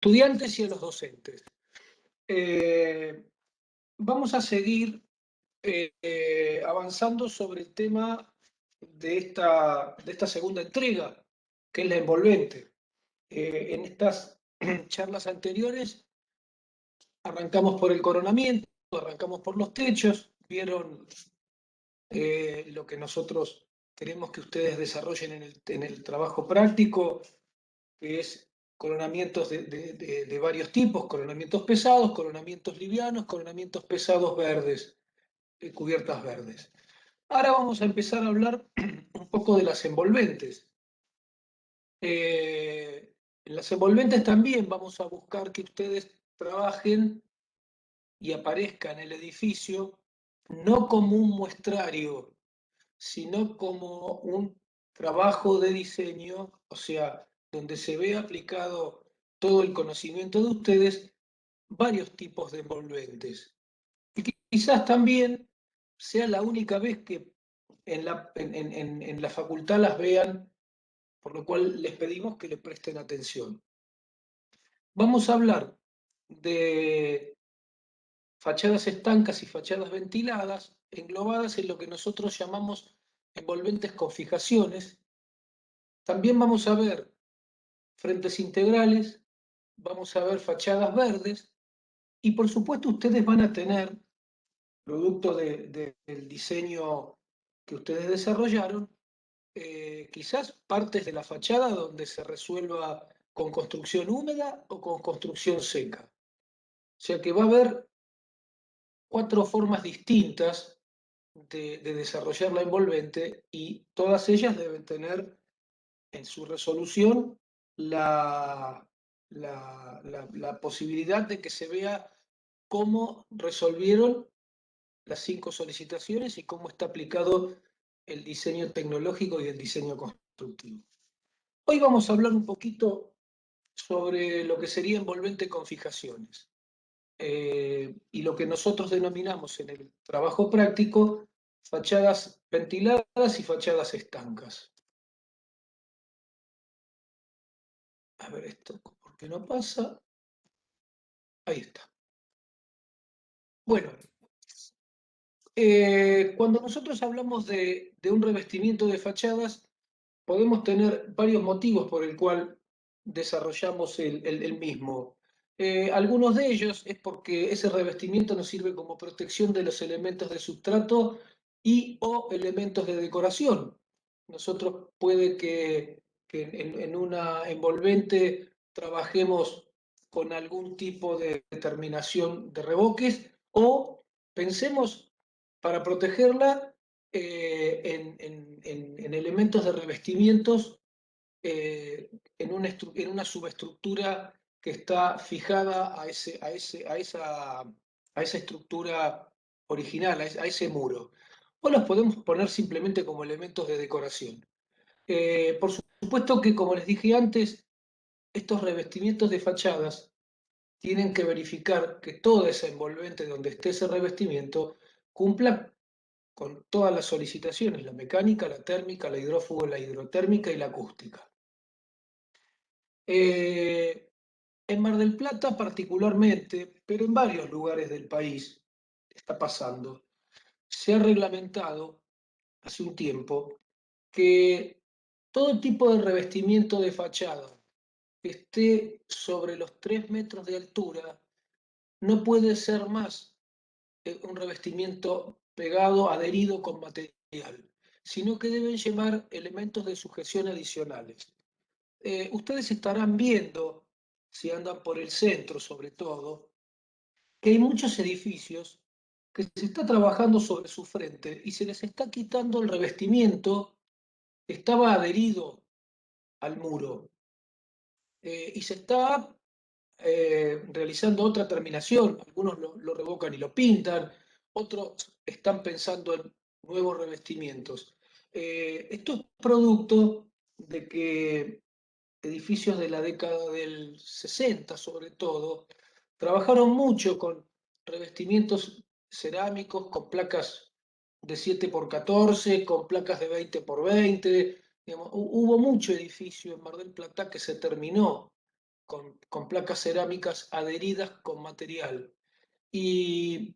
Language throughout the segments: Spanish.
estudiantes y a los docentes. Vamos a seguir avanzando sobre el tema de esta segunda entrega, que es la envolvente. En estas charlas anteriores arrancamos por el coronamiento, arrancamos por los techos, vieron lo que nosotros queremos que ustedes desarrollen en el trabajo práctico, que es coronamientos de varios tipos: coronamientos pesados, coronamientos livianos, coronamientos pesados verdes, cubiertas verdes. Ahora vamos a empezar a hablar un poco de las envolventes. En las envolventes también vamos a buscar que ustedes trabajen y aparezcan en el edificio no como un muestrario, sino como un trabajo de diseño, o sea, donde se ve aplicado todo el conocimiento de ustedes, varios tipos de envolventes. Y quizás también sea la única vez que en la facultad las vean, por lo cual les pedimos que le presten atención. Vamos a hablar de fachadas estancas y fachadas ventiladas, englobadas en lo que nosotros llamamos envolventes con fijaciones. También vamos a ver frentes integrales, vamos a ver fachadas verdes y por supuesto ustedes van a tener, producto del diseño que ustedes desarrollaron, quizás partes de la fachada donde se resuelva con construcción húmeda o con construcción seca. O sea que va a haber 4 formas distintas de desarrollar la envolvente y todas ellas deben tener en su resolución la posibilidad de que se vea cómo resolvieron las 5 solicitaciones y cómo está aplicado el diseño tecnológico y el diseño constructivo. Hoy vamos a hablar un poquito sobre lo que sería envolvente con fijaciones y lo que nosotros denominamos en el trabajo práctico fachadas ventiladas y fachadas estancas. A ver esto, ¿por qué no pasa? Ahí está. Bueno, cuando nosotros hablamos de un revestimiento de fachadas, podemos tener varios motivos por el cual desarrollamos el mismo. Algunos de ellos es porque ese revestimiento nos sirve como protección de los elementos de sustrato y o elementos de decoración. Nosotros puede que en una envolvente trabajemos con algún tipo de determinación de revoques o pensemos para protegerla en elementos de revestimientos en una subestructura que está fijada a esa estructura original, a ese muro. O los podemos poner simplemente como elementos de decoración. Por supuesto que, como les dije antes, estos revestimientos de fachadas tienen que verificar que toda esa envolvente donde esté ese revestimiento cumpla con todas las solicitaciones: la mecánica, la térmica, la hidrófuga, la hidrotérmica y la acústica. En Mar del Plata particularmente, pero en varios lugares del país está pasando, se ha reglamentado hace un tiempo que todo tipo de revestimiento de fachada que esté sobre los 3 metros de altura no puede ser más un revestimiento pegado, adherido con material, sino que deben llevar elementos de sujeción adicionales. Ustedes estarán viendo, si andan por el centro sobre todo, que hay muchos edificios que se está trabajando sobre su frente y se les está quitando el revestimiento que estaba adherido al muro y se está realizando otra terminación. Algunos lo revocan y lo pintan, otros están pensando en nuevos revestimientos. Esto es producto de que edificios de la década del 60, sobre todo, trabajaron mucho con revestimientos cerámicos, con placas de 7x14, con placas de 20x20. Digamos, hubo mucho edificio en Mar del Plata que se terminó con placas cerámicas adheridas con material. Y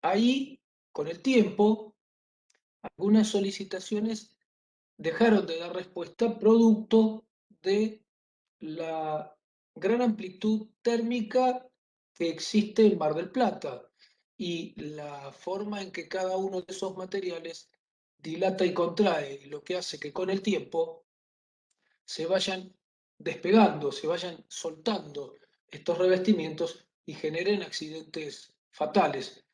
ahí, con el tiempo, algunas solicitaciones dejaron de dar respuesta producto de la gran amplitud térmica que existe en Mar del Plata y la forma en que cada uno de esos materiales dilata y contrae, lo que hace que con el tiempo se vayan despegando, se vayan soltando estos revestimientos y generen accidentes fatales.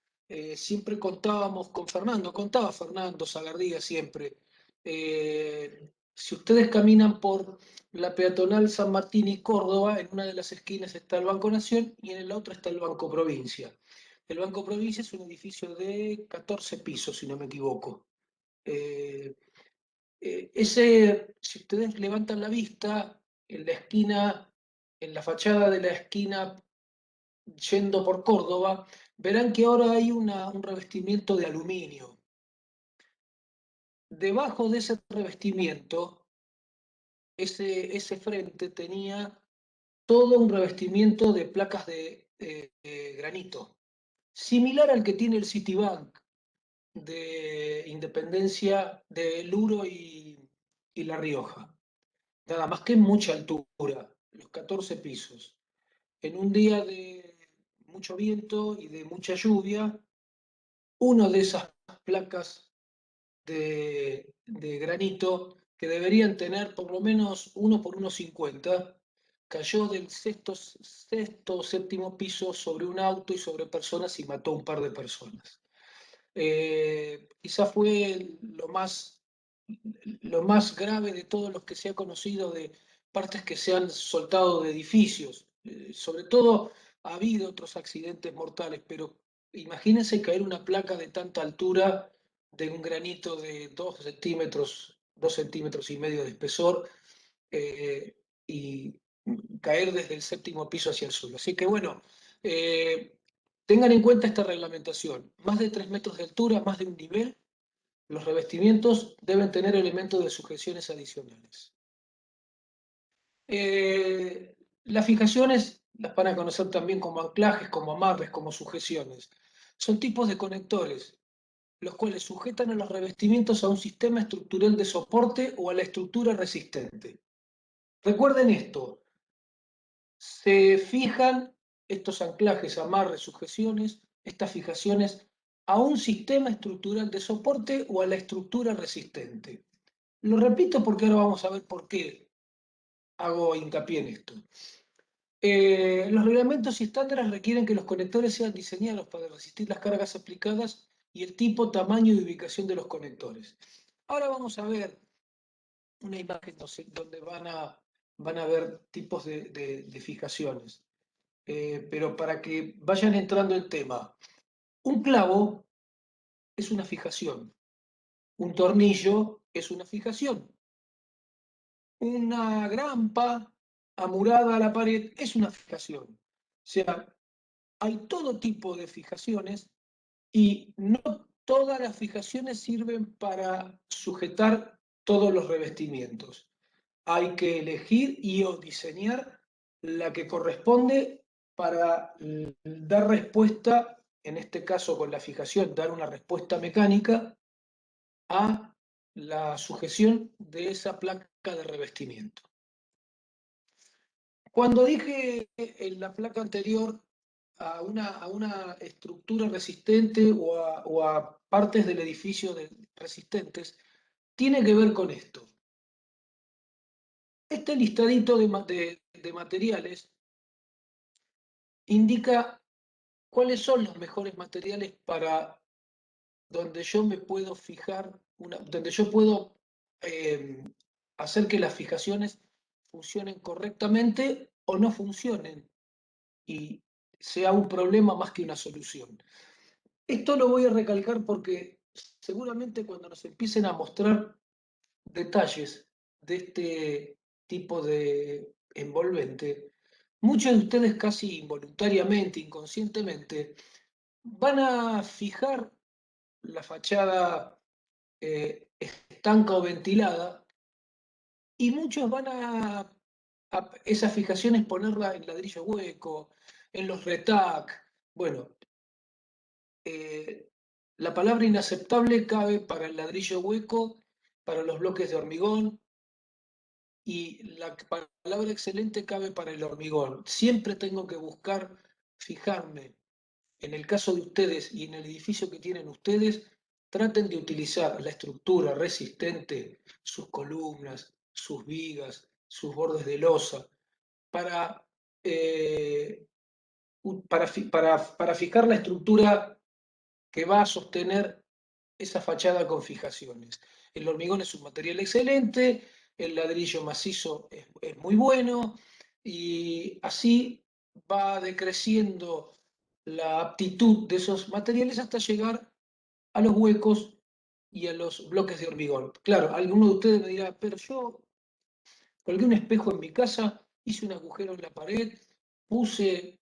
Siempre contábamos con Fernando, contaba Fernando Zagardía siempre. Si ustedes caminan por la peatonal San Martín y Córdoba, en una de las esquinas está el Banco Nación y en la otra está el Banco Provincia. El Banco Provincia es un edificio de 14 pisos, si no me equivoco. Eh, si ustedes levantan la vista, en la esquina, en la fachada de la esquina, yendo por Córdoba, verán que ahora hay un revestimiento de aluminio. Debajo de ese revestimiento, ese frente tenía todo un revestimiento de placas de granito, similar al que tiene el Citibank de Independencia de Luro y La Rioja. Nada más que mucha altura, los 14 pisos. En un día de mucho viento y de mucha lluvia, una de esas placas de granito, que deberían tener por lo menos 1 por 1,50, cayó del sexto o séptimo piso sobre un auto y sobre personas y mató a un par de personas. Quizá fue lo más grave de todos los que se ha conocido de partes que se han soltado de edificios. Sobre todo ha habido otros accidentes mortales, pero imagínense caer una placa de tanta altura de un granito de 2 centímetros, 2,5 centímetros de espesor, eh, y caer desde el séptimo piso hacia el suelo. Así que bueno, eh, tengan en cuenta esta reglamentación. Más de 3 metros de altura, más de un nivel, los revestimientos deben tener elementos de sujeciones adicionales. Las fijaciones las van a conocer también como anclajes, como amarres, como sujeciones. Son tipos de conectores, los cuales sujetan a los revestimientos a un sistema estructural de soporte o a la estructura resistente. Recuerden esto, se fijan estos anclajes, amarres, sujeciones, estas fijaciones a un sistema estructural de soporte o a la estructura resistente. Lo repito porque ahora vamos a ver por qué hago hincapié en esto. Los reglamentos y estándares requieren que los conectores sean diseñados para resistir las cargas aplicadas y el tipo, tamaño y ubicación de los conectores. Ahora vamos a ver una imagen donde van a ver tipos de fijaciones. Pero para que vayan entrando en tema, un clavo es una fijación, un tornillo es una fijación, una grampa amurada a la pared es una fijación. O sea, hay todo tipo de fijaciones y no todas las fijaciones sirven para sujetar todos los revestimientos. Hay que elegir y o diseñar la que corresponde para dar respuesta, en este caso con la fijación, dar una respuesta mecánica a la sujeción de esa placa de revestimiento. Cuando dije en la placa anterior a una estructura resistente o a partes del edificio resistentes, tiene que ver con esto. Este listadito de materiales indica cuáles son los mejores materiales para donde yo me puedo fijar, donde yo puedo eh, hacer que las fijaciones funcionen correctamente o no funcionen y sea un problema más que una solución. Esto lo voy a recalcar porque seguramente cuando nos empiecen a mostrar detalles de este tipo de envolvente, muchos de ustedes casi involuntariamente, inconscientemente, van a fijar la fachada estanca o ventilada y muchos van a Esa fijación es ponerla en ladrillo hueco, en los retac. Bueno, la palabra inaceptable cabe para el ladrillo hueco, para los bloques de hormigón, y la palabra excelente cabe para el hormigón. Siempre tengo que buscar fijarme. En el caso de ustedes y en el edificio que tienen ustedes, traten de utilizar la estructura resistente, sus columnas, sus vigas, sus bordes de losa, para, eh, para fijar la estructura que va a sostener esa fachada con fijaciones. El hormigón es un material excelente, el ladrillo macizo es muy bueno, y así va decreciendo la aptitud de esos materiales hasta llegar a los huecos y a los bloques de hormigón. Claro, alguno de ustedes me dirá, pero yo colgué un espejo en mi casa, hice un agujero en la pared, puse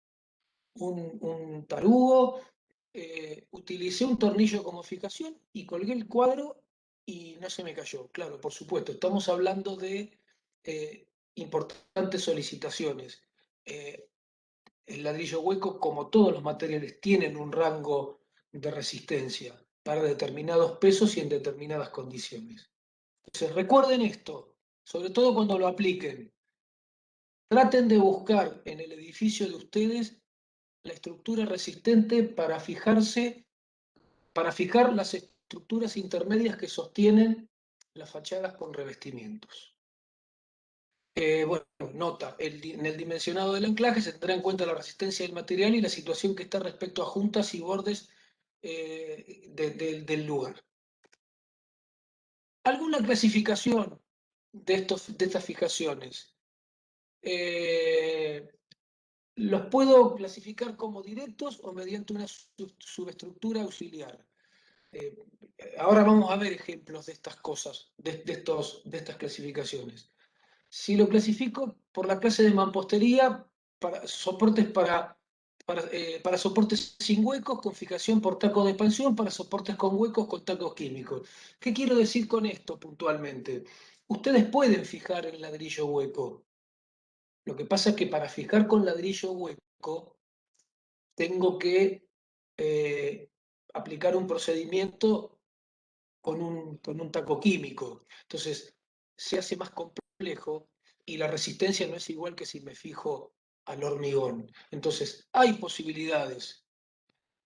un tarugo, utilicé un tornillo como fijación y colgué el cuadro y no se me cayó. Claro, por supuesto, estamos hablando de importantes solicitaciones. Eh, el ladrillo hueco, como todos los materiales, tienen un rango de resistencia para determinados pesos y en determinadas condiciones. Entonces, recuerden esto, sobre todo cuando lo apliquen. Traten de buscar en el edificio de ustedes la estructura resistente para fijar las estructuras intermedias que sostienen las fachadas con revestimientos. Bueno, nota, en el dimensionado del anclaje se tendrá en cuenta la resistencia del material y la situación que está respecto a juntas y bordes del lugar. ¿Alguna clasificación de estas fijaciones? Eh, los puedo clasificar como directos o mediante una subestructura auxiliar. Eh, ahora vamos a ver ejemplos de estas cosas, de estas clasificaciones. Si lo clasifico por la clase de mampostería, para soportes para soportes sin huecos, con fijación por taco de expansión, para soportes con huecos, con tacos químicos. ¿Qué quiero decir con esto puntualmente? Ustedes pueden fijar el ladrillo hueco. Lo que pasa es que para fijar con ladrillo hueco, tengo que aplicar un procedimiento con un taco químico. Entonces, se hace más complejo y la resistencia no es igual que si me fijo al hormigón. Entonces, hay posibilidades.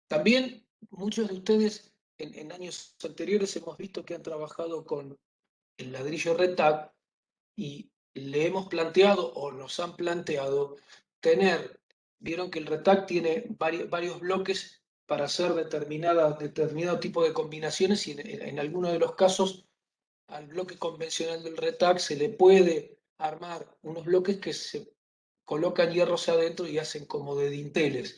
También muchos de ustedes en años anteriores hemos visto que han trabajado con el ladrillo RETAC y le hemos planteado o nos han planteado vieron que el RETAC tiene varios bloques para hacer determinado tipo de combinaciones y en algunos de los casos al bloque convencional del RETAC se le puede armar unos bloques que se colocan hierros adentro y hacen como de dinteles.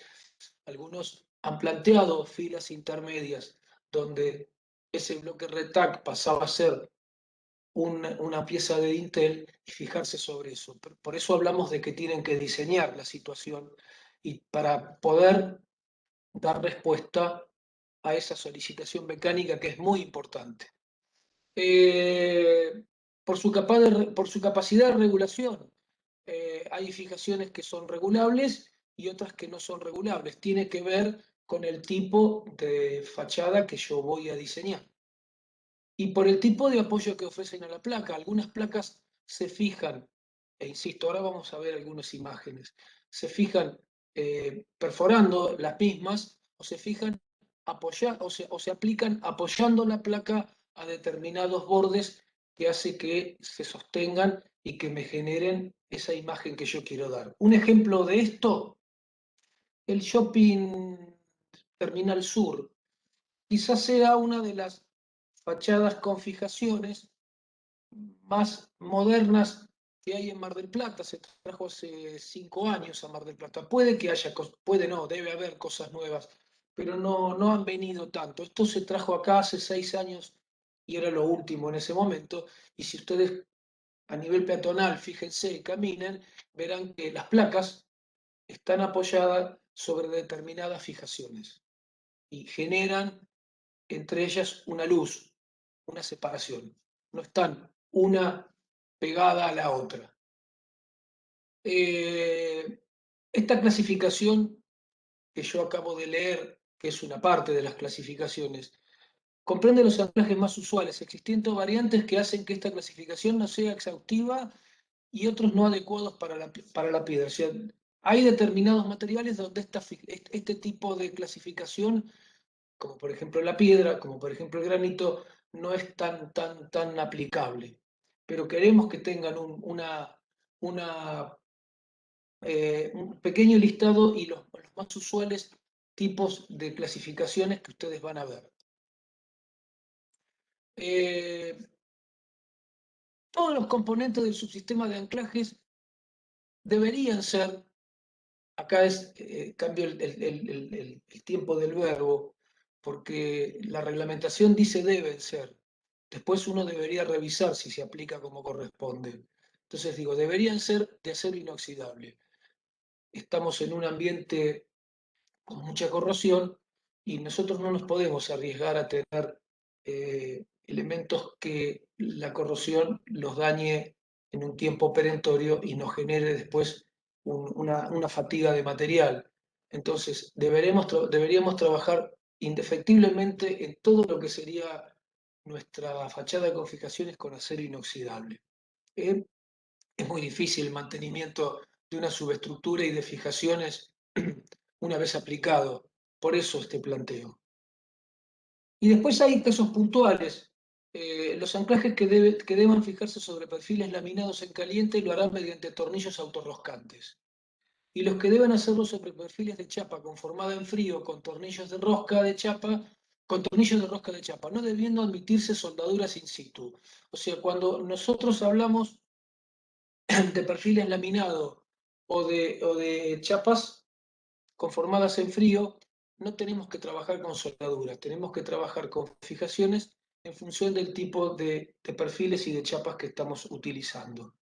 Algunos han planteado filas intermedias donde ese bloque RETAC pasaba a ser una pieza de dintel y fijarse sobre eso. Por eso hablamos de que tienen que diseñar la situación y para poder dar respuesta a esa solicitación mecánica que es muy importante. Eh, por su capacidad de regulación, hay fijaciones que son regulables y otras que no son regulables. Tiene que ver con el tipo de fachada que yo voy a diseñar. Y por el tipo de apoyo que ofrecen a la placa. Algunas placas se fijan, e insisto, ahora vamos a ver algunas imágenes, se fijan perforando las mismas o se fijan o se aplican apoyando la placa a determinados bordes que hace que se sostengan y que me generen esa imagen que yo quiero dar. Un ejemplo de esto, el Shopping Terminal Sur. Quizás sea una de las fachadas con fijaciones más modernas que hay en Mar del Plata. Se trajo hace 5 años a Mar del Plata. Puede que haya, puede no, debe haber cosas nuevas, pero no han venido tanto. Esto se trajo acá hace 6 años y era lo último en ese momento. Y si ustedes a nivel peatonal, fíjense y caminen, verán que las placas están apoyadas sobre determinadas fijaciones y generan entre ellas una luz, una separación. No están una pegada a la otra. Esta clasificación que yo acabo de leer, que es una parte de las clasificaciones, comprende los anclajes más usuales, existiendo variantes que hacen que esta clasificación no sea exhaustiva y otros no adecuados para la piedra. O sea, hay determinados materiales donde este tipo de clasificación, como por ejemplo la piedra, como por ejemplo el granito, no es tan aplicable. Pero queremos que tengan un pequeño listado y los más usuales tipos de clasificaciones que ustedes van a ver. Eh, todos los componentes del subsistema de anclajes deberían ser, acá cambio el tiempo del verbo, porque la reglamentación dice deben ser. Después uno debería revisar si se aplica como corresponde. Entonces digo, deberían ser de acero inoxidable. Estamos en un ambiente con mucha corrosión y nosotros no nos podemos arriesgar a tener elementos que la corrosión los dañe en un tiempo perentorio y nos genere después una fatiga de material. Entonces, deberíamos trabajar indefectiblemente en todo lo que sería nuestra fachada de configuraciones con acero inoxidable. ¿Eh? Es muy difícil el mantenimiento de una subestructura y de fijaciones una vez aplicado. Por eso este planteo. Y después hay casos puntuales. Los anclajes que deban fijarse sobre perfiles laminados en caliente lo harán mediante tornillos autorroscantes. Y los que deban hacerlo sobre perfiles de chapa conformada en frío con tornillos de rosca de chapa, con tornillos de rosca de chapa, no debiendo admitirse soldaduras in situ. O sea, cuando nosotros hablamos de perfiles laminados o de chapas conformadas en frío, no tenemos que trabajar con soldaduras, tenemos que trabajar con fijaciones en función del tipo de perfiles y de chapas que estamos utilizando.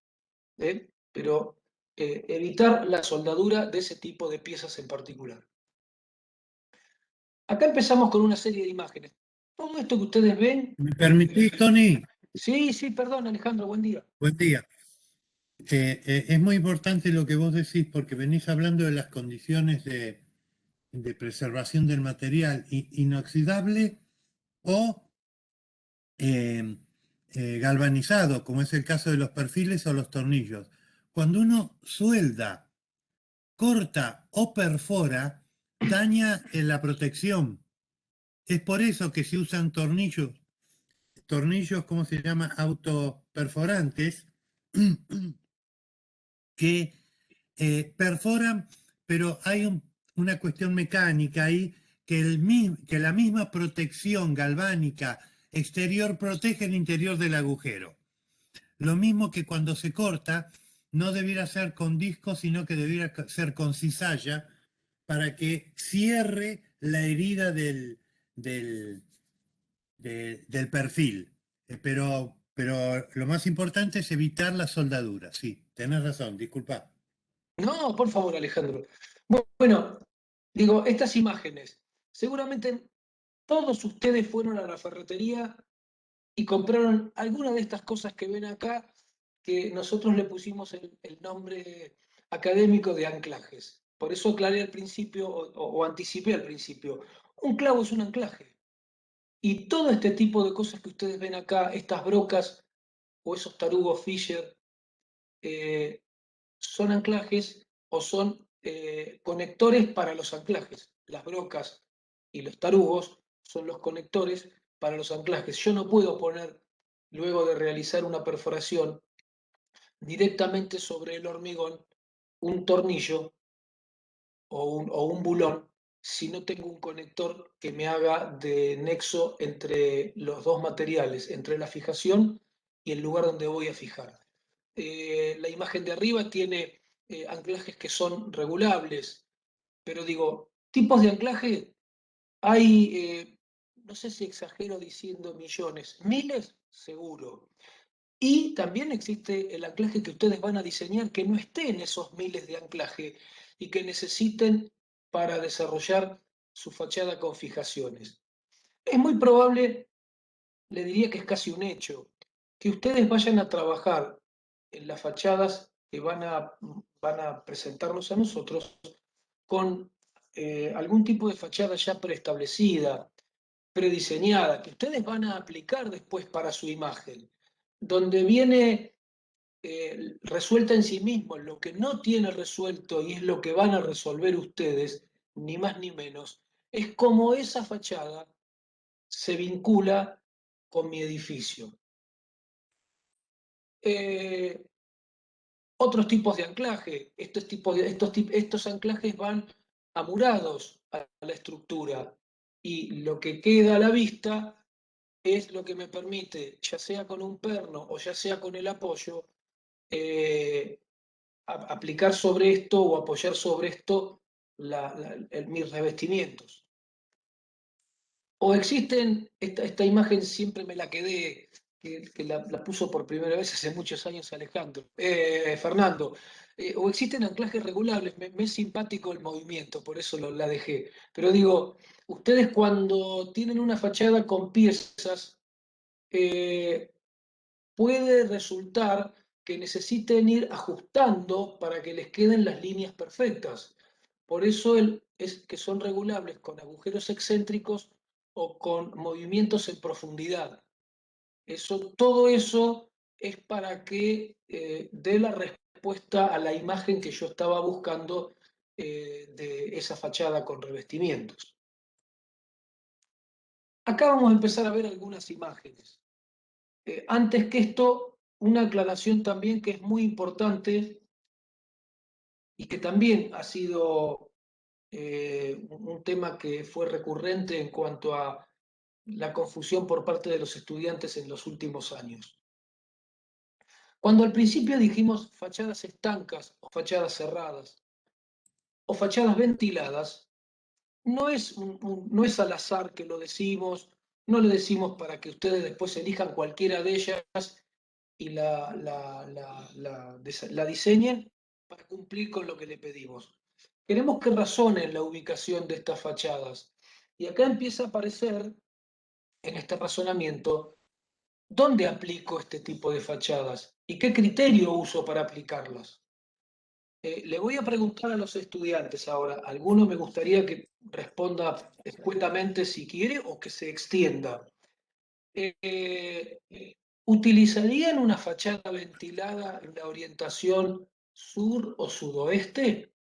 Pero evitar la soldadura de ese tipo de piezas en particular. Acá empezamos con una serie de imágenes. Todo esto que ustedes ven... ¿Me permitís, Tony? Sí, sí, perdón, Alejandro, buen día. Buen día. Es muy importante lo que vos decís porque venís hablando de las condiciones de preservación del material inoxidable o eh, galvanizado, como es el caso de los perfiles o los tornillos. Cuando uno suelda, corta o perfora, daña la protección. Es por eso que se usan tornillos, ¿cómo se llama? Autoperforantes, que perforan, pero hay una cuestión mecánica ahí que la misma protección galvánica exterior protege el interior del agujero. Lo mismo que cuando se corta, no debiera ser con disco, sino que debiera ser con cizalla para que cierre la herida del perfil. Pero lo más importante es evitar la soldadura. Sí, tenés razón, disculpa. No, por favor, Alejandro. Bueno, digo, estas imágenes, seguramente todos ustedes fueron a la ferretería y compraron alguna de estas cosas que ven acá, que nosotros le pusimos el nombre académico de anclajes. Por eso aclaré al principio, o anticipé al principio, un clavo es un anclaje. Y todo este tipo de cosas que ustedes ven acá, estas brocas o esos tarugos Fisher, eh, son anclajes o son conectores para los anclajes. Las brocas y los tarugos son los conectores para los anclajes. Yo no puedo poner, luego de realizar una perforación, directamente sobre el hormigón un tornillo o un bulón si no tengo un conector que me haga de nexo entre los dos materiales, entre la fijación y el lugar donde voy a fijar. La imagen de arriba tiene anclajes que son regulables, pero digo, tipos de anclaje hay, no sé si exagero diciendo millones, miles, seguro. Y también existe el anclaje que ustedes van a diseñar que no esté en esos miles de anclaje y que necesiten para desarrollar su fachada con fijaciones. Es muy probable, le diría que es casi un hecho, que ustedes vayan a trabajar en las fachadas que van a presentarnos a nosotros con algún tipo de fachada ya preestablecida, prediseñada, que ustedes van a aplicar después para su imagen, donde viene resuelta en sí mismo lo que no tiene resuelto y es lo que van a resolver ustedes, ni más ni menos, es cómo esa fachada se vincula con mi edificio. Otros tipos de anclaje, estos anclajes van amurados a la estructura y lo que queda a la vista es lo que me permite, ya sea con un perno o ya sea con el apoyo, aplicar sobre esto o apoyar sobre esto mis revestimientos. O existen, esta imagen siempre me la quedé, que la puso por primera vez hace muchos años Fernando, o existen anclajes regulables, me es simpático el movimiento, por eso la dejé. Pero digo, ustedes cuando tienen una fachada con piezas, puede resultar que necesiten ir ajustando para que les queden las líneas perfectas. Por eso es que son regulables con agujeros excéntricos o con movimientos en profundidad. Todo eso es para que dé la respuesta a la imagen que yo estaba buscando de esa fachada con revestimientos. Acá vamos a empezar a ver algunas imágenes. Antes que esto, una aclaración también que es muy importante y que también ha sido un tema que fue recurrente en cuanto a la confusión por parte de los estudiantes en los últimos años. Cuando al principio dijimos fachadas estancas o fachadas cerradas o fachadas ventiladas, no es al azar que lo decimos, no le decimos para que ustedes después elijan cualquiera de ellas y la diseñen para cumplir con lo que le pedimos. Queremos que razonen la ubicación de estas fachadas. Y acá empieza a aparecer, en este razonamiento, dónde aplico este tipo de fachadas y qué criterio uso para aplicarlas. Le voy a preguntar a los estudiantes ahora. Alguno me gustaría que responda escuetamente si quiere o que se extienda. ¿Utilizarían una fachada ventilada en la orientación sur o sudoeste?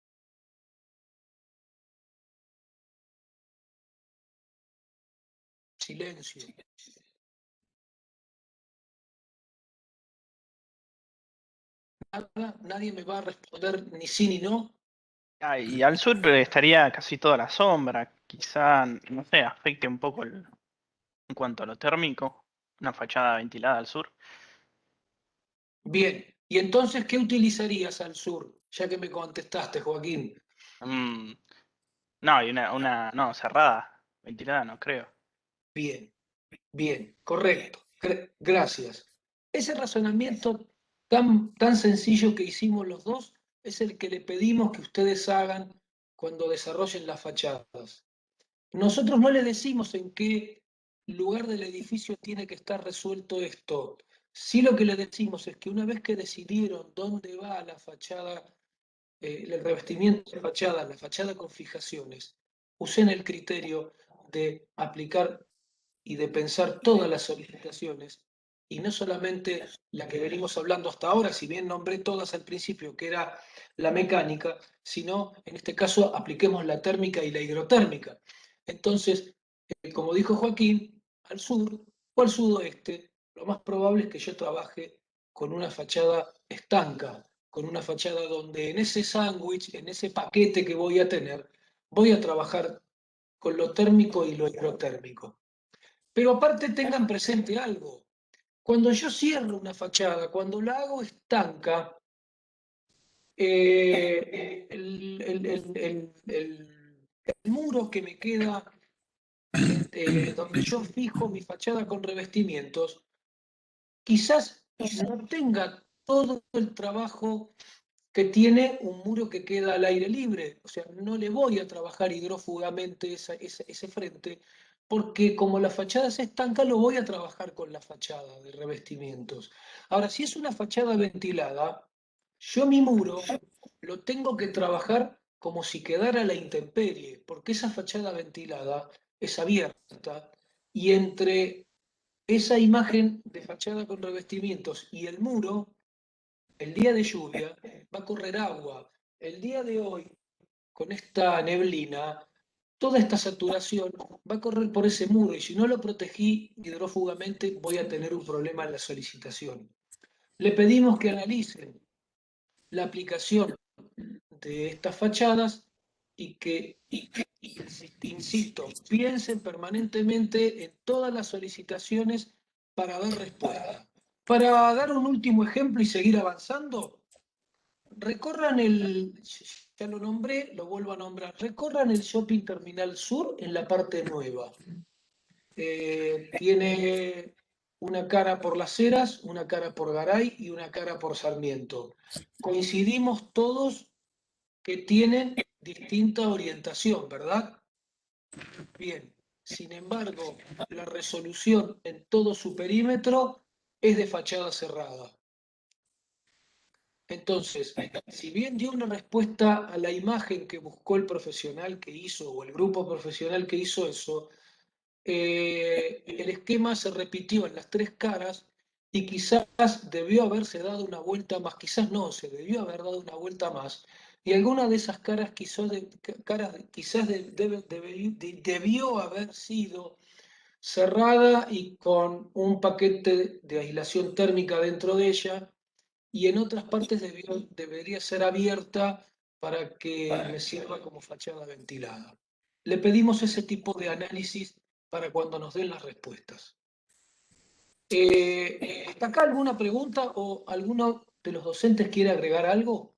Silencio. Nada, nadie me va a responder ni sí ni no. Y al sur estaría casi toda la sombra. Quizá, no sé, afecte un poco en cuanto a lo térmico. Una fachada ventilada al sur. Bien, y entonces, ¿qué utilizarías al sur? Ya que me contestaste, Joaquín. Mm, no, y no, cerrada. Ventilada no creo. Bien, bien, correcto. Gracias. Ese razonamiento tan sencillo que hicimos los dos es el que le pedimos que ustedes hagan cuando desarrollen las fachadas. Nosotros no le decimos en qué lugar del edificio tiene que estar resuelto esto. Sí, lo que le decimos es que una vez que decidieron dónde va la fachada, el revestimiento de fachada, la fachada con fijaciones, usen el criterio de aplicar y de pensar todas las solicitaciones y no solamente la que venimos hablando hasta ahora, si bien nombré todas al principio, que era la mecánica, sino en este caso apliquemos la térmica y la hidrotérmica. Entonces, como dijo Joaquín, al sur o al sudoeste, lo más probable es que yo trabaje con una fachada estanca, con una fachada donde en ese sándwich, en ese paquete que voy a tener, voy a trabajar con lo térmico y lo hidrotérmico. Pero aparte tengan presente algo. Cuando yo cierro una fachada, cuando la hago estanca, el muro que me queda donde yo fijo mi fachada con revestimientos, quizás no tenga todo el trabajo que tiene un muro que queda al aire libre. O sea, no le voy a trabajar hidrófugamente ese frente, porque como la fachada se estanca, lo voy a trabajar con la fachada de revestimientos. Ahora, si es una fachada ventilada, Yo mi muro lo tengo que trabajar como si quedara a la intemperie, porque esa fachada ventilada es abierta y entre esa imagen de fachada con revestimientos y el muro, el día de lluvia, va a correr agua. El día de hoy, con esta neblina, toda esta saturación va a correr por ese muro y si no lo protegí hidrófugamente voy a tener un problema en la solicitación. Le pedimos que analicen la aplicación de estas fachadas y que, insisto, piensen permanentemente en todas las solicitaciones para dar respuesta. Para dar un último ejemplo y seguir avanzando, recorran ya lo nombré, lo vuelvo a nombrar, recorran el Shopping Terminal Sur en la parte nueva. Tiene una cara por Las Heras, una cara por Garay y una cara por Sarmiento. Coincidimos todos que tienen distinta orientación, ¿verdad? Bien, sin embargo, la resolución en todo su perímetro es de fachada cerrada. Entonces, si bien dio una respuesta a la imagen que buscó el profesional que hizo o el grupo profesional que hizo eso, el esquema se repitió en las tres caras y quizás debió haberse dado una vuelta más, quizás no, se debió haber dado una vuelta más. Y alguna de esas caras debió haber sido cerrada y con un paquete de aislación térmica dentro de ella, y en otras partes debería ser abierta para que me sirva como fachada ventilada. Le pedimos ese tipo de análisis para cuando nos den las respuestas. ¿Hasta acá alguna pregunta o alguno de los docentes quiere agregar algo?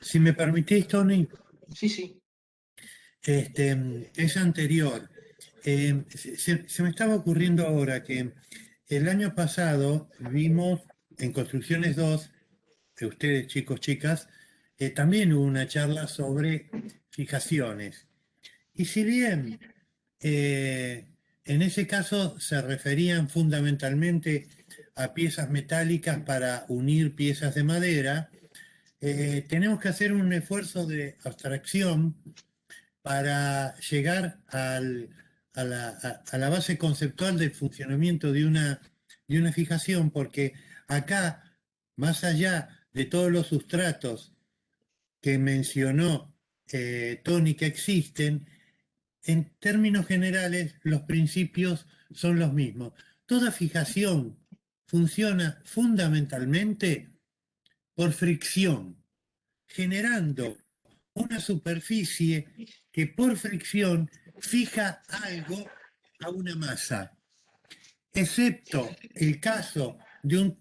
Si me permitís, Tony, Sí, sí. es anterior. Se me estaba ocurriendo ahora que el año pasado vimos en Construcciones 2, de ustedes chicos, chicas, también hubo una charla sobre fijaciones. Y si bien en ese caso se referían fundamentalmente a piezas metálicas para unir piezas de madera, tenemos que hacer un esfuerzo de abstracción para llegar a la base conceptual del funcionamiento de una fijación, porque acá, más allá de todos los sustratos que mencionó Tony que existen, en términos generales los principios son los mismos. Toda fijación funciona fundamentalmente por fricción, generando una superficie que por fricción fija algo a una masa, excepto el caso de un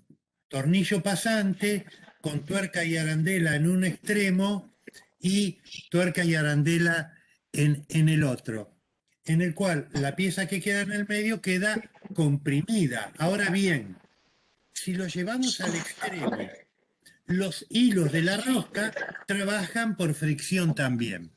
tornillo pasante con tuerca y arandela en un extremo y tuerca y arandela en el otro, en el cual la pieza que queda en el medio queda comprimida. Ahora bien, si lo llevamos al extremo, los hilos de la rosca trabajan por fricción también.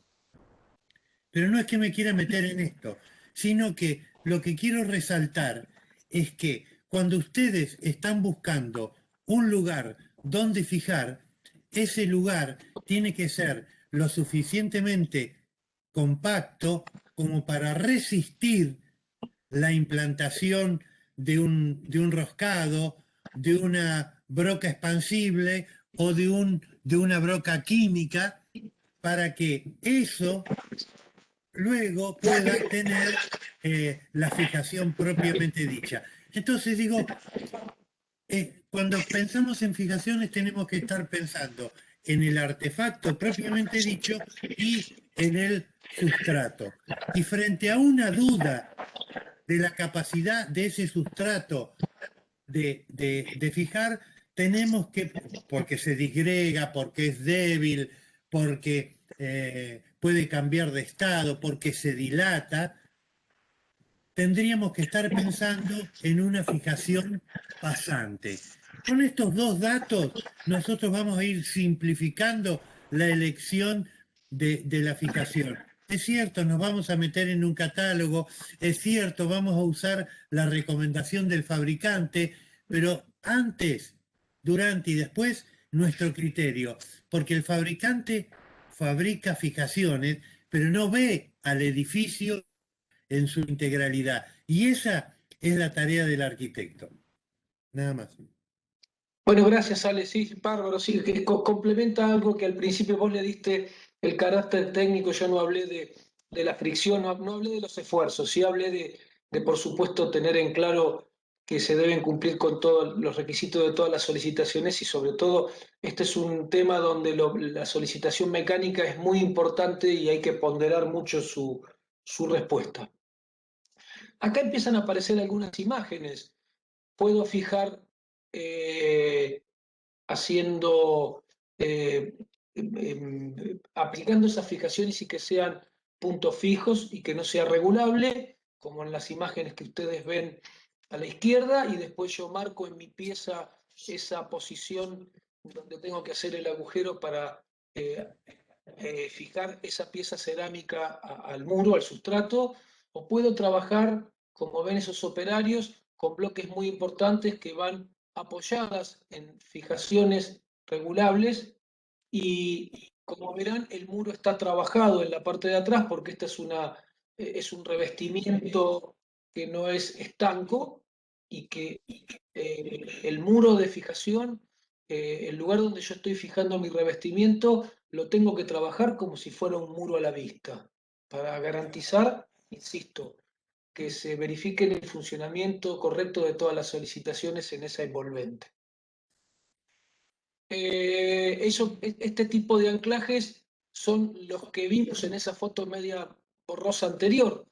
Pero no es que me quiera meter en esto, sino que lo que quiero resaltar es que cuando ustedes están buscando un lugar donde fijar, ese lugar tiene que ser lo suficientemente compacto como para resistir la implantación de un roscado, de una broca expansible o de una broca química, para que eso luego pueda tener la fijación propiamente dicha. Entonces digo, cuando pensamos en fijaciones tenemos que estar pensando en el artefacto propiamente dicho y en el sustrato. Y frente a una duda de la capacidad de ese sustrato de fijar, tenemos que, porque se disgrega, porque es débil, porque puede cambiar de estado, porque se dilata, tendríamos que estar pensando en una fijación pasante. Con estos dos datos, nosotros vamos a ir simplificando la elección de la fijación. Es cierto, nos vamos a meter en un catálogo, es cierto, vamos a usar la recomendación del fabricante, pero antes durante y después nuestro criterio, porque el fabricante fabrica fijaciones, pero no ve al edificio en su integralidad. Y esa es la tarea del arquitecto. Nada más. Bueno, gracias, Ale. Sí, bárbaro. Sí, que complementa algo que al principio vos le diste el carácter técnico. Yo no hablé de la fricción, no hablé de los esfuerzos, sí hablé de, por supuesto, tener en claro que se deben cumplir con todos los requisitos de todas las solicitaciones y sobre todo este es un tema donde la solicitación mecánica es muy importante y hay que ponderar mucho su respuesta. Acá empiezan a aparecer algunas imágenes. Puedo fijar eh, haciendo, aplicando esas fijaciones y que sean puntos fijos y que no sea regulable, como en las imágenes que ustedes ven a la izquierda, y después yo marco en mi pieza esa posición donde tengo que hacer el agujero para fijar esa pieza cerámica al muro, al sustrato, o puedo trabajar, como ven esos operarios, con bloques muy importantes que van apoyadas en fijaciones regulables y como verán el muro está trabajado en la parte de atrás porque esta es un revestimiento que no es estanco y que el muro de fijación, el lugar donde yo estoy fijando mi revestimiento, lo tengo que trabajar como si fuera un muro a la vista para garantizar, insisto, que se verifique el funcionamiento correcto de todas las solicitaciones en esa envolvente. Este tipo de anclajes son los que vimos en esa foto media borrosa anterior.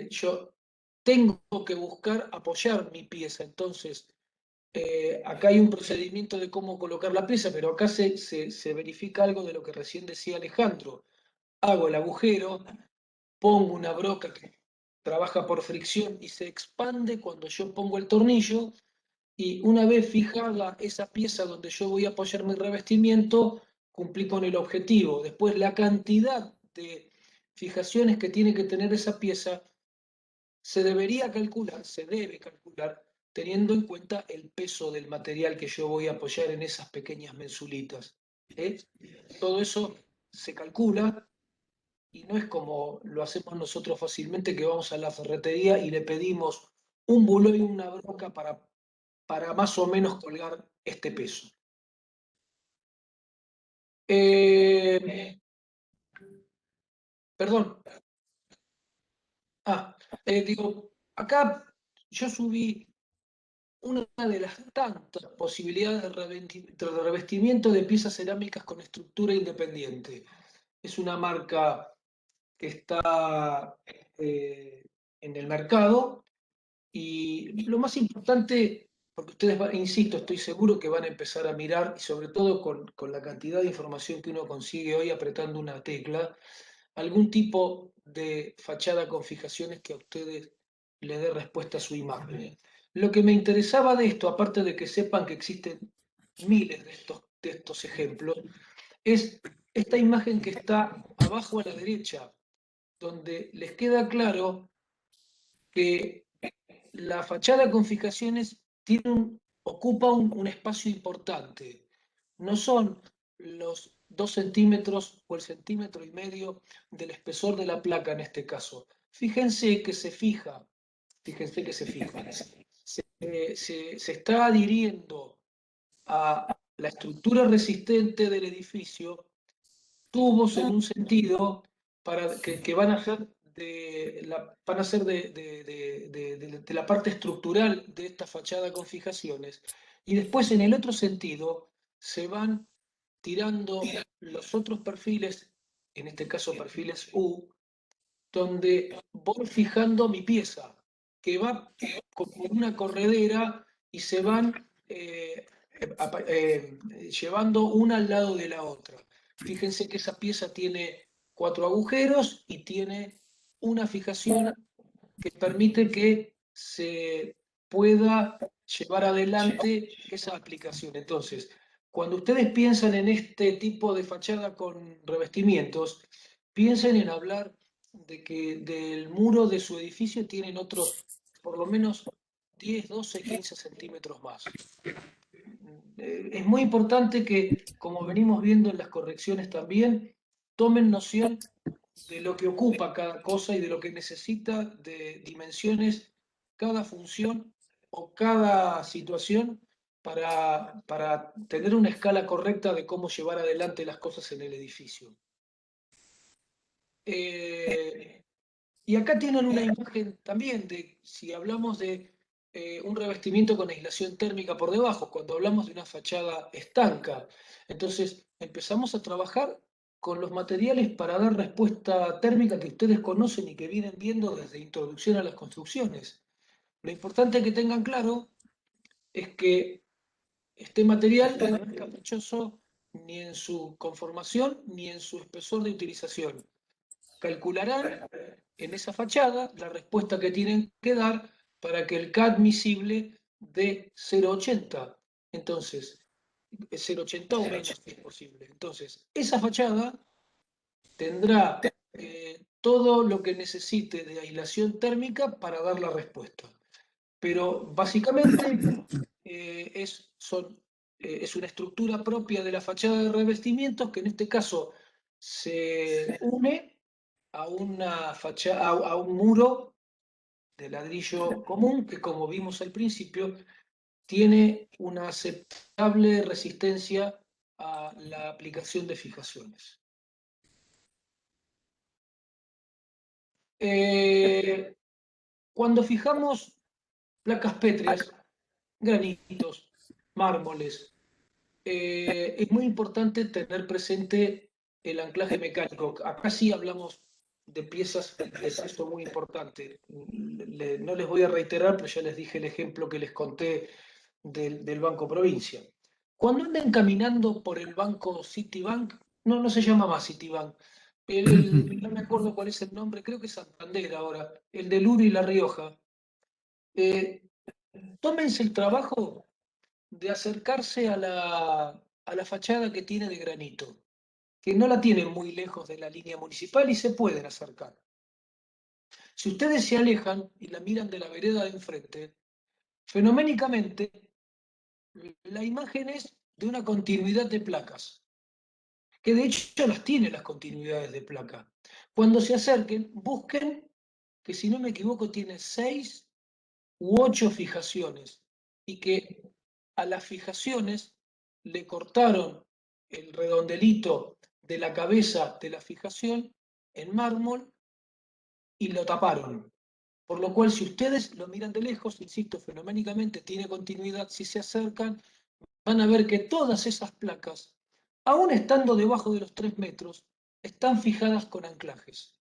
Yo tengo que buscar apoyar mi pieza, entonces acá hay un procedimiento de cómo colocar la pieza, pero acá se verifica algo de lo que recién decía Alejandro. Hago el agujero, pongo una broca que trabaja por fricción y se expande cuando yo pongo el tornillo y una vez fijada esa pieza donde yo voy a apoyar mi revestimiento, cumplí con el objetivo. Después la cantidad de fijaciones que tiene que tener esa pieza se debería calcular, se debe calcular, teniendo en cuenta el peso del material que yo voy a apoyar en esas pequeñas mensulitas. ¿Eh? Todo eso se calcula y no es como lo hacemos nosotros fácilmente, que vamos a la ferretería y le pedimos un bulón y una broca para más o menos colgar este peso. Perdón. Digo, acá yo subí una de las tantas posibilidades de revestimiento de piezas cerámicas con estructura independiente. Es una marca que está en el mercado y lo más importante, porque ustedes, insisto, estoy seguro que van a empezar a mirar, y sobre todo con la cantidad de información que uno consigue hoy apretando una tecla, algún tipo de fachada con fijaciones que a ustedes le dé respuesta a su imagen. Lo que me interesaba de esto, aparte de que sepan que existen miles de estos ejemplos, es esta imagen que está abajo a la derecha, donde les queda claro que la fachada con fijaciones ocupa un espacio importante. No son los 2 centímetros o el centímetro y medio del espesor de la placa en este caso. Fíjense que se fija, fíjense que se fija. Se está adhiriendo a la estructura resistente del edificio tubos en un sentido que van a ser de la parte estructural de esta fachada con fijaciones, y después en el otro sentido se van tirando los otros perfiles, en este caso perfiles U, donde voy fijando mi pieza, que va como una corredera y se van llevando una al lado de la otra. Fíjense que esa pieza tiene 4 agujeros y tiene una fijación que permite que se pueda llevar adelante esa aplicación. Entonces, cuando ustedes piensan en este tipo de fachada con revestimientos, piensen en hablar de que del muro de su edificio tienen otros por lo menos 10, 12, 15 centímetros más. es muy importante que, como venimos viendo en las correcciones también, tomen noción de lo que ocupa cada cosa y de lo que necesita de dimensiones cada función o cada situación para tener una escala correcta de cómo llevar adelante las cosas en el edificio. Y acá tienen una imagen también de, si hablamos de un revestimiento con aislación térmica por debajo, cuando hablamos de una fachada estanca. Entonces, empezamos a trabajar con los materiales para dar respuesta térmica que ustedes conocen y que vienen viendo desde introducción a las construcciones. Lo importante que tengan claro es que este material no es caprichoso ni en su conformación ni en su espesor de utilización. Calcularán en esa fachada la respuesta que tienen que dar para que el CAD admisible dé 0,80. Entonces, 0,80 o menos si es posible. Entonces, esa fachada tendrá todo lo que necesite de aislación térmica para dar la respuesta. Pero básicamente es una estructura propia de la fachada de revestimientos que en este caso se une a a un muro de ladrillo común que, como vimos al principio, tiene una aceptable resistencia a la aplicación de fijaciones. Cuando fijamos placas pétreas, granitos, mármoles, es muy importante tener presente el anclaje mecánico. Acá sí hablamos de piezas de peso muy importante. No les voy a reiterar, pero ya les dije el ejemplo que les conté del Banco Provincia. Cuando anden caminando por el banco Citibank, no se llama más Citibank, no me acuerdo cuál es el nombre, creo que es Santander ahora, el de Luro y La Rioja. Tómense el trabajo de acercarse a la fachada que tiene de granito, que no la tienen muy lejos de la línea municipal y se pueden acercar. Si ustedes se alejan y la miran de la vereda de enfrente, fenoménicamente la imagen es de una continuidad de placas, que de hecho las tiene las continuidades de placa. Cuando se acerquen, busquen, que si no me equivoco tiene 6 u 8 fijaciones, y que a las fijaciones le cortaron el redondelito de la cabeza de la fijación en mármol y lo taparon. Por lo cual, si ustedes lo miran de lejos, insisto, fenoménicamente tiene continuidad. Si se acercan, van a ver que todas esas placas, aún estando debajo de los 3 metros, están fijadas con anclajes.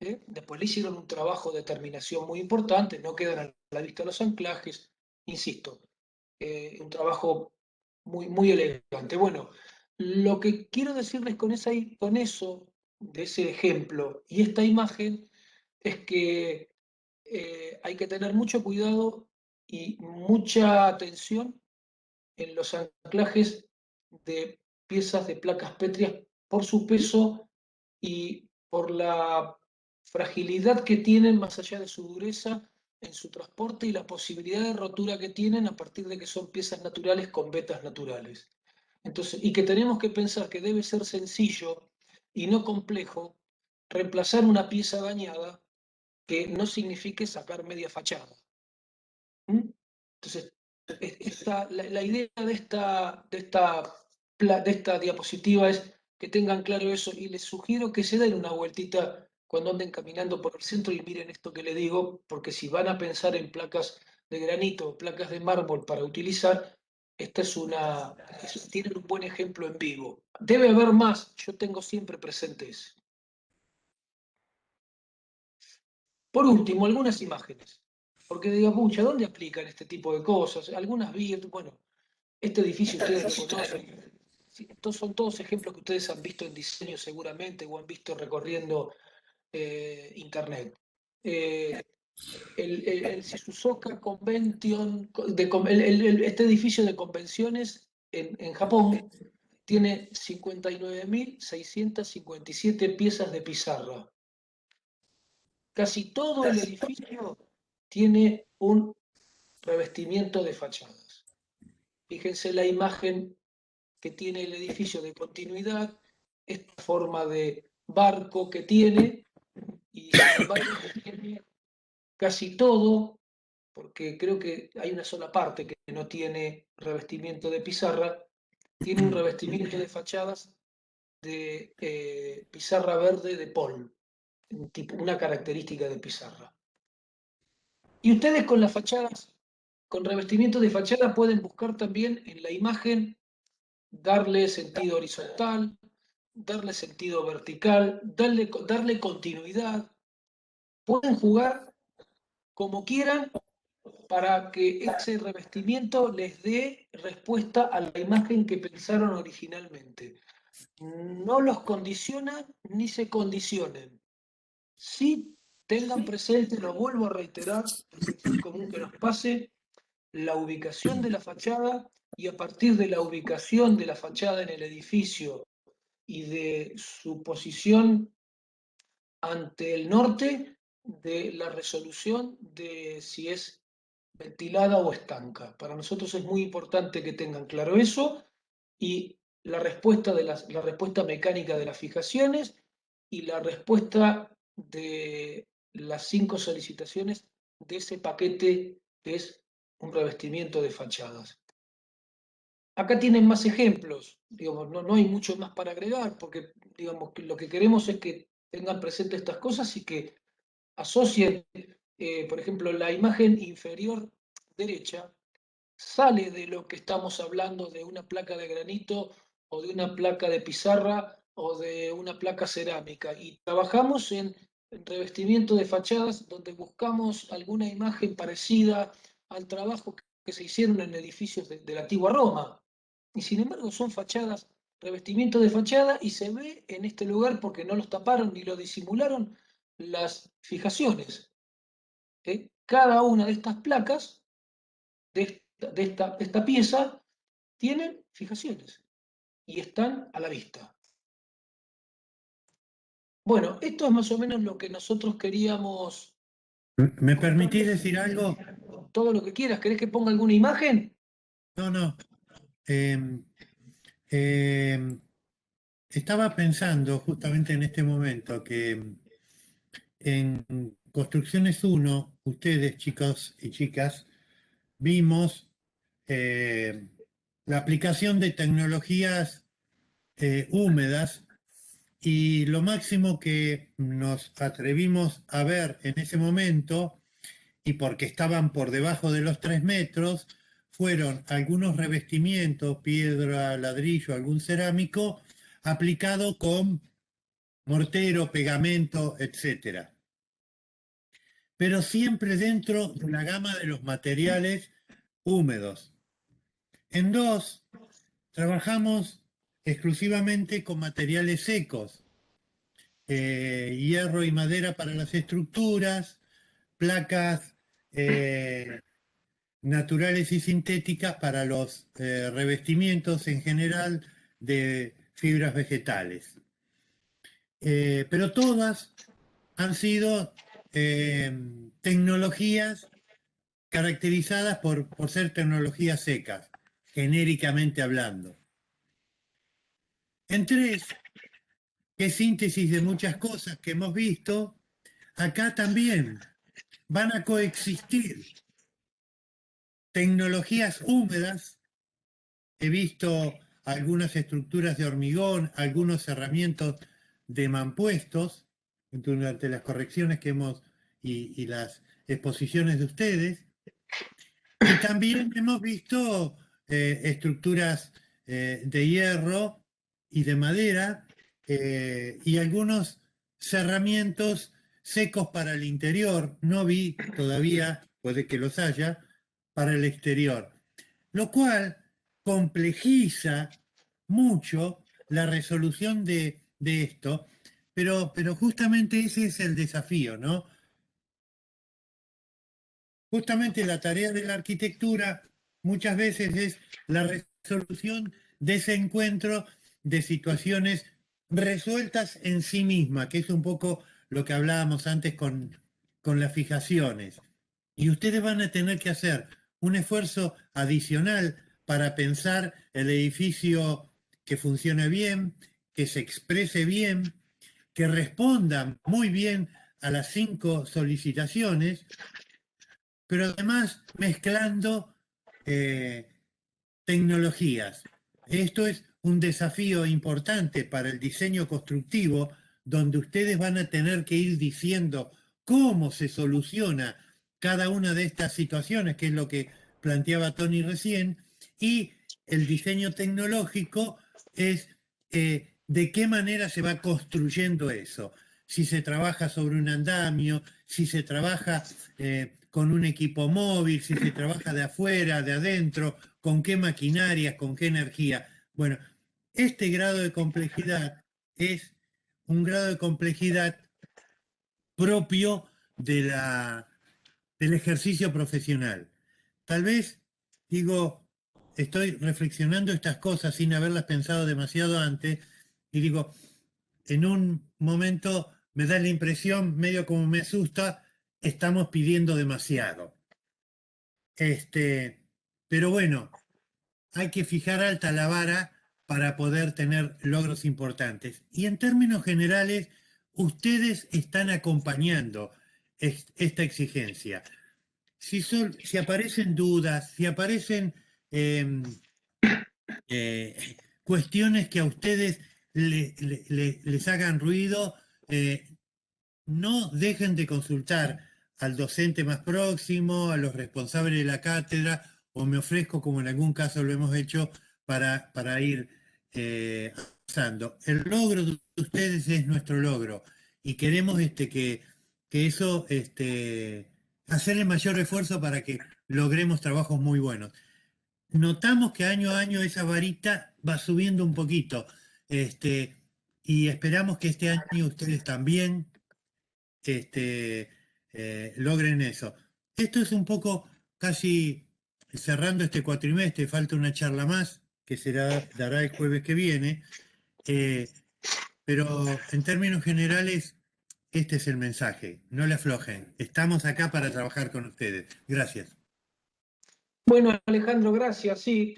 Después le hicieron un trabajo de terminación muy importante, no quedan a la vista los anclajes, insisto, un trabajo muy elegante. Bueno, lo que quiero decirles con eso, de ese ejemplo y esta imagen, es que hay que tener mucho cuidado y mucha atención en los anclajes de piezas de placas pétreas por su peso y por la fragilidad que tienen más allá de su dureza en su transporte y la posibilidad de rotura que tienen a partir de que son piezas naturales con vetas naturales. Entonces, y que tenemos que pensar que debe ser sencillo y no complejo reemplazar una pieza dañada que no signifique sacar media fachada. Entonces, la idea de esta diapositiva es que tengan claro eso y les sugiero que se den una vueltita cuando anden caminando por el centro y miren esto que le digo, porque si van a pensar en placas de granito o placas de mármol para utilizar, tienen un buen ejemplo en vivo. Debe haber más, yo tengo siempre presente ese. Por último, algunas imágenes. Porque digo, pucha, ¿dónde aplican este tipo de cosas? Algunas vi, bueno, este edificio ustedes lo conocen. Sí, estos son todos ejemplos que ustedes han visto en diseño seguramente o han visto recorriendo internet. El Shizuoka Convention, este edificio de convenciones en Japón tiene 59.657 piezas de pizarra. Casi todo el edificio tiene un revestimiento de fachadas. Fíjense la imagen que tiene el edificio de continuidad, esta forma de barco que tiene, y sin embargo tiene casi todo, porque creo que hay una sola parte que no tiene revestimiento de pizarra, tiene un revestimiento de fachadas de pizarra verde de Pol, una característica de pizarra. Y ustedes con las fachadas, con revestimiento de fachada, pueden buscar también en la imagen darle sentido horizontal, darle sentido vertical, darle continuidad. Pueden jugar como quieran para que ese revestimiento les dé respuesta a la imagen que pensaron originalmente. No los condiciona ni se condicionen. Sí tengan presente, lo vuelvo a reiterar, porque es muy común que nos pase, la ubicación de la fachada, y a partir de la ubicación de la fachada en el edificio y de su posición ante el norte, de la resolución de si es ventilada o estanca. Para nosotros es muy importante que tengan claro eso, y la respuesta, la respuesta mecánica de las fijaciones y la respuesta de las 5 solicitaciones de ese paquete que es un revestimiento de fachadas. Acá tienen más ejemplos, digamos, no hay mucho más para agregar, porque digamos, que lo que queremos es que tengan presente estas cosas y que asocien, por ejemplo, la imagen inferior derecha sale de lo que estamos hablando de una placa de granito o de una placa de pizarra o de una placa cerámica, y trabajamos en revestimiento de fachadas donde buscamos alguna imagen parecida al trabajo que se hicieron en edificios de la antigua Roma. Y sin embargo son fachadas, revestimiento de fachada, y se ve en este lugar, porque no los taparon ni lo disimularon, las fijaciones. Cada una de estas placas, de esta pieza, tienen fijaciones y están a la vista. Bueno, esto es más o menos lo que nosotros queríamos. ¿Me permitís decir algo? Todo lo que quieras. ¿Querés que ponga alguna imagen? No. Em, em, Estaba pensando justamente en este momento que en Construcciones 1, ustedes, chicos y chicas, vimos la aplicación de tecnologías húmedas, y lo máximo que nos atrevimos a ver en ese momento, y porque estaban por debajo de los 3 metros, fueron algunos revestimientos, piedra, ladrillo, algún cerámico, aplicado con mortero, pegamento, etcétera. Pero siempre dentro de la gama de los materiales húmedos. En 2, trabajamos exclusivamente con materiales secos, hierro y madera para las estructuras, placas naturales y sintéticas para los revestimientos en general de fibras vegetales. Pero todas han sido tecnologías caracterizadas por ser tecnologías secas, genéricamente hablando. En 3, que es síntesis de muchas cosas que hemos visto, acá también van a coexistir tecnologías húmedas. He visto algunas estructuras de hormigón, algunos cerramientos de mampuestos, durante las correcciones que hemos y las exposiciones de ustedes. Y también hemos visto estructuras de hierro y de madera, y algunos cerramientos secos para el interior. No vi todavía, puede que los haya, para el exterior. Lo cual complejiza mucho la resolución de esto, pero justamente ese es el desafío, ¿no? Justamente la tarea de la arquitectura muchas veces es la resolución de ese encuentro de situaciones resueltas en sí misma, que es un poco lo que hablábamos antes con las fijaciones. Y ustedes van a tener que hacer un esfuerzo adicional para pensar el edificio que funcione bien, que se exprese bien, que responda muy bien a las 5 solicitaciones, pero además mezclando tecnologías. Esto es un desafío importante para el diseño constructivo, donde ustedes van a tener que ir diciendo cómo se soluciona cada una de estas situaciones, que es lo que planteaba Tony recién, y el diseño tecnológico es de qué manera se va construyendo eso. Si se trabaja sobre un andamio, si se trabaja con un equipo móvil, si se trabaja de afuera, de adentro, con qué maquinarias, con qué energía. Bueno, este grado de complejidad es un grado de complejidad propio del ejercicio profesional. Tal vez, digo, estoy reflexionando estas cosas sin haberlas pensado demasiado antes y digo, en un momento me da la impresión, medio como me asusta, estamos pidiendo demasiado. Pero bueno, hay que fijar alta la vara para poder tener logros importantes. Y en términos generales, ustedes están acompañando esta exigencia. Si aparecen dudas, si aparecen eh, cuestiones que a ustedes les hagan ruido, no dejen de consultar al docente más próximo, a los responsables de la cátedra, o me ofrezco, como en algún caso lo hemos hecho, para ir avanzando. El logro de ustedes es nuestro logro y queremos que eso, hacer el mayor esfuerzo para que logremos trabajos muy buenos. Notamos que año a año esa varita va subiendo un poquito, y esperamos que este año ustedes también logren eso. Esto es un poco casi cerrando este cuatrimestre, falta una charla más que dará el jueves que viene, pero en términos generales, este es el mensaje, no le aflojen, estamos acá para trabajar con ustedes. Gracias. Bueno, Alejandro, gracias. Sí,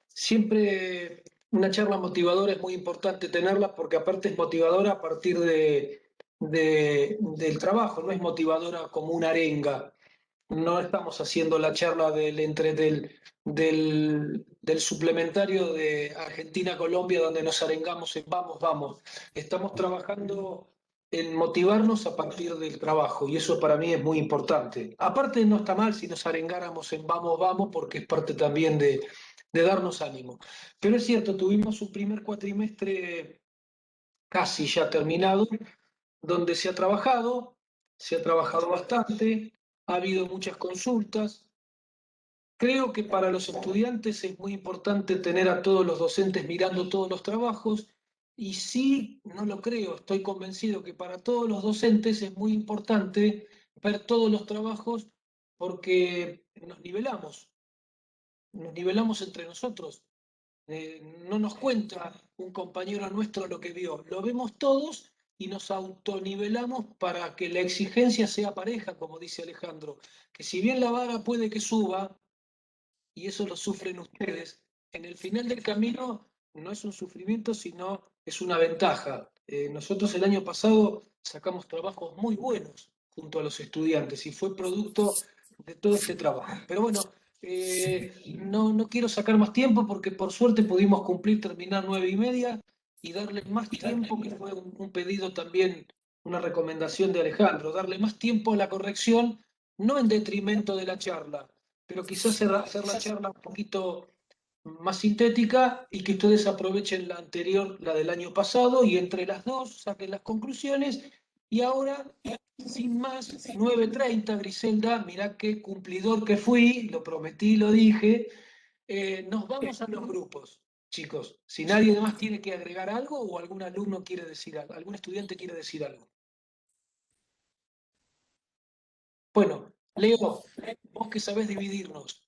siempre una charla motivadora es muy importante tenerla porque aparte es motivadora a partir del trabajo, no es motivadora como una arenga. No estamos haciendo la charla del suplementario de Argentina-Colombia donde nos arengamos en vamos, vamos. Estamos trabajando en motivarnos a partir del trabajo y eso para mí es muy importante. Aparte no está mal si nos arengáramos en vamos, vamos porque es parte también de darnos ánimo. Pero es cierto, tuvimos un primer cuatrimestre casi ya terminado donde se ha trabajado bastante, ha habido muchas consultas. Creo que para los estudiantes es muy importante tener a todos los docentes mirando todos los trabajos y sí, no lo creo, estoy convencido que para todos los docentes es muy importante ver todos los trabajos porque nos nivelamos entre nosotros. No nos cuenta un compañero nuestro lo que vio, lo vemos todos y nos autonivelamos para que la exigencia sea pareja, como dice Alejandro, que si bien la vara puede que suba, y eso lo sufren ustedes, en el final del camino no es un sufrimiento, sino es una ventaja. Nosotros el año pasado sacamos trabajos muy buenos junto a los estudiantes y fue producto de todo este trabajo. Pero bueno, no quiero sacar más tiempo porque por suerte pudimos terminar 9:30 y darle más tiempo, que fue un pedido también, una recomendación de Alejandro, darle más tiempo a la corrección, no en detrimento de la charla, pero quizás hacer la charla un poquito más sintética y que ustedes aprovechen la anterior, la del año pasado, y entre las dos saquen las conclusiones. Y ahora, sin más, 9:30, Griselda, mirá qué cumplidor que fui, lo prometí, lo dije. Nos vamos a los grupos, chicos. Si nadie más tiene que agregar algo o algún alumno quiere decir algo, algún estudiante quiere decir algo. Bueno, Leo, vos que sabés dividirnos.